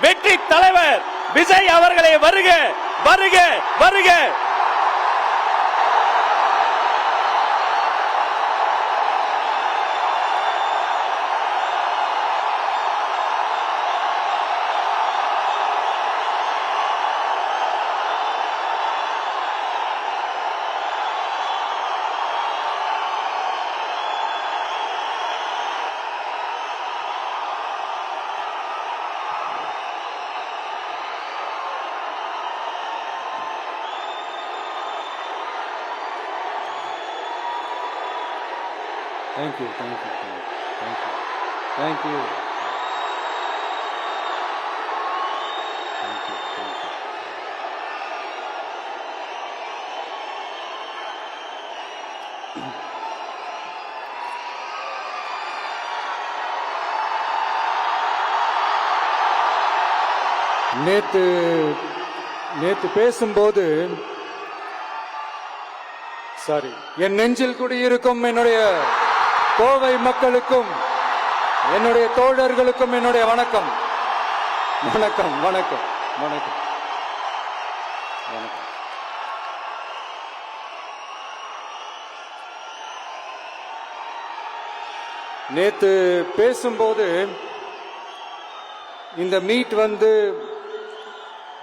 வெற்றி தலைவர் விஜய் அவர்களை வருக வருக வருக. Thank you, thank you, thank you, thank you, thank you, thank you. நேத்து பேசும்போது சாரி என் நெஞ்சில் குடியிருக்கும் என்னுடைய கோவை மக்களுக்கும் என்னுடைய தோழர்களுக்கும் என்னுடைய வணக்கம் வணக்கம் வணக்கம் வணக்கம் வணக்கம். நேத்து பேசும்போது இந்த மீட்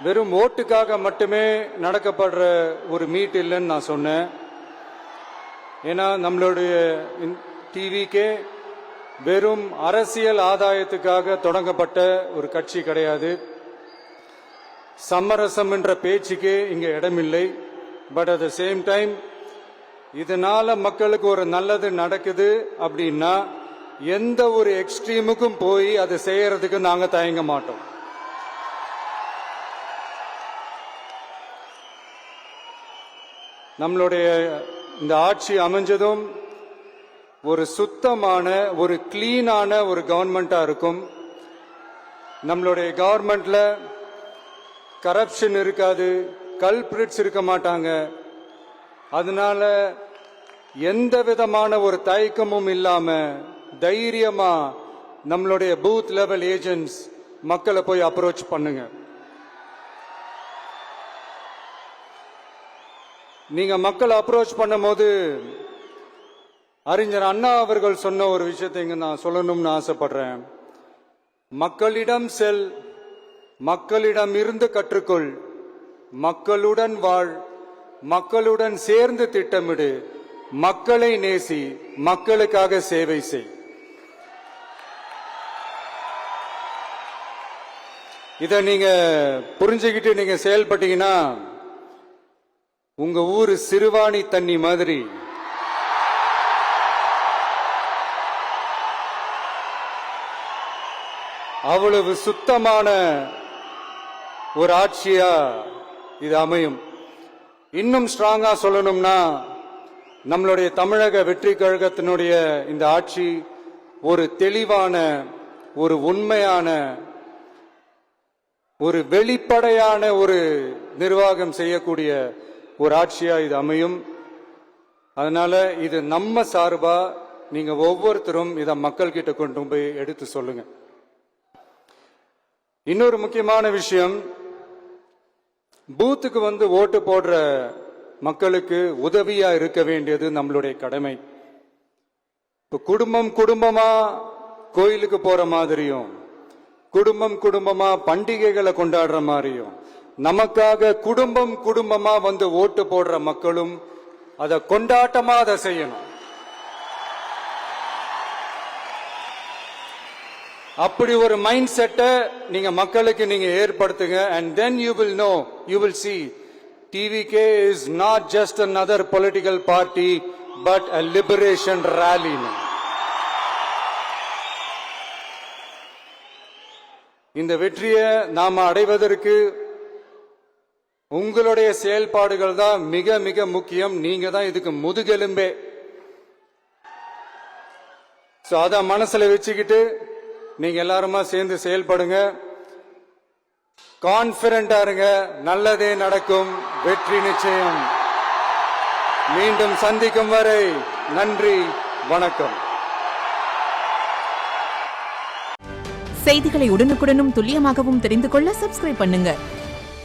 வெறும் ஓட்டுக்காக மட்டுமே நடக்கப்படுற ஒரு மீட் இல்லைன்னு நான் சொன்னேன். ஏன்னா நம்மளுடைய டிவிக்கே வெறும் அரசியல் ஆதாயத்துக்காக தொடங்கப்பட்ட ஒரு கட்சி கிடையாது. சமரசம் என்ற பேச்சுக்கே இங்க இடமில்லை. But at the same time இதனால மக்களுக்கு ஒரு நல்லது நடக்குது அப்படின்னா எந்த ஒரு எக்ஸ்ட்ரீமுக்கும் போய் அதை செய்யறதுக்கு நாங்க தயங்க மாட்டோம். நம்மளுடைய இந்த ஆட்சி அமைஞ்சதும் ஒரு சுத்தமான ஒரு கிளீனான ஒரு கவர்மெண்டா இருக்கும். நம்மளுடைய கவர்மெண்ட்ல கரப்ஷன் இருக்காது, கல்பிரிட்ஸ் இருக்க மாட்டாங்க. அதனால எந்த விதமான ஒரு தயக்கமும் இல்லாம தைரியமா நம்மளுடைய பூத் லெவல் ஏஜென்ட்ஸ் மக்களை போய் அப்ரோச் பண்ணுங்க. நீங்க மக்களை அப்ரோச் பண்ணும் போது அறிஞர் அண்ணா அவர்கள் சொன்ன ஒரு விஷயத்தை இங்க நான் சொல்லணும்னு ஆசைப்படுறேன். மக்களிடம் செல், மக்களிடம் இருந்து கற்றுக்கொள், மக்களுடன் வாழ், மக்களுடன் சேர்ந்து திட்டமிடு, மக்களை நேசி, மக்களுக்காக சேவை செய். இத நீங்க புரிஞ்சுக்கிட்டு நீங்க செயல்பட்டீங்கன்னா உங்க ஊரு சிறுவாணி தண்ணி மாதிரி அவ்வளவு சுத்தமான ஒரு ஆட்சியா இது அமையும். இன்னும் ஸ்ட்ராங்கா சொல்லணும்னா நம்மளுடைய தமிழக வெற்றி கழகத்தினுடைய இந்த ஆட்சி ஒரு தெளிவான, ஒரு உண்மையான, ஒரு வெளிப்படையான ஒரு நிர்வாகம் செய்யக்கூடிய ஒரு ஆட்சியா இது அமையும். அதனால இது நம்ம சார்பா நீங்க ஒவ்வொருத்தரும் இதை மக்கள் கிட்ட கொண்டு போய் எடுத்து சொல்லுங்க. இன்னொரு முக்கியமான விஷயம், பூத்துக்கு ஓட்டு போடுற மக்களுக்கு உதவியா இருக்க வேண்டியது நம்மளுடைய கடமை. இப்ப குடும்பம் குடும்பமா கோயிலுக்கு போற மாதிரியும், குடும்பம் குடும்பமா பண்டிகைகளை கொண்டாடுற மாதிரியும், நமக்காக குடும்பம் குடும்பமா ஓட்டு போடுற மக்களும் அதை கொண்டாட்டமா அதை செய்யணும். அப்படி ஒரு மைண்ட் செட்டை நீங்க மக்களுக்கு நீங்க ஏற்படுத்துங்க. and then you will know, you will see TVK is not just another political party but a liberation rally. இந்த வெற்றியை நாம அடைவதற்கு உங்களுடைய செயல்பாடுகள் தான் மிக மிக முக்கியம். நீங்க தான் இதுக்கு முதுகெலும்பே. சோ அத மனசுல வச்சுக்கிட்டு நீங்க எல்லாருமா சேர்ந்து செயல்படுங்க. கான்பிடண்டா இருங்க, நல்லதே நடக்கும், வெற்றி நிச்சயம். மீண்டும் சந்திக்கும் வரை நன்றி, வணக்கம். செய்திகளை உடனுக்குடனும் துல்லியமாகவும் தெரிந்து கொள்ள சப்ஸ்கிரைப் பண்ணுங்க.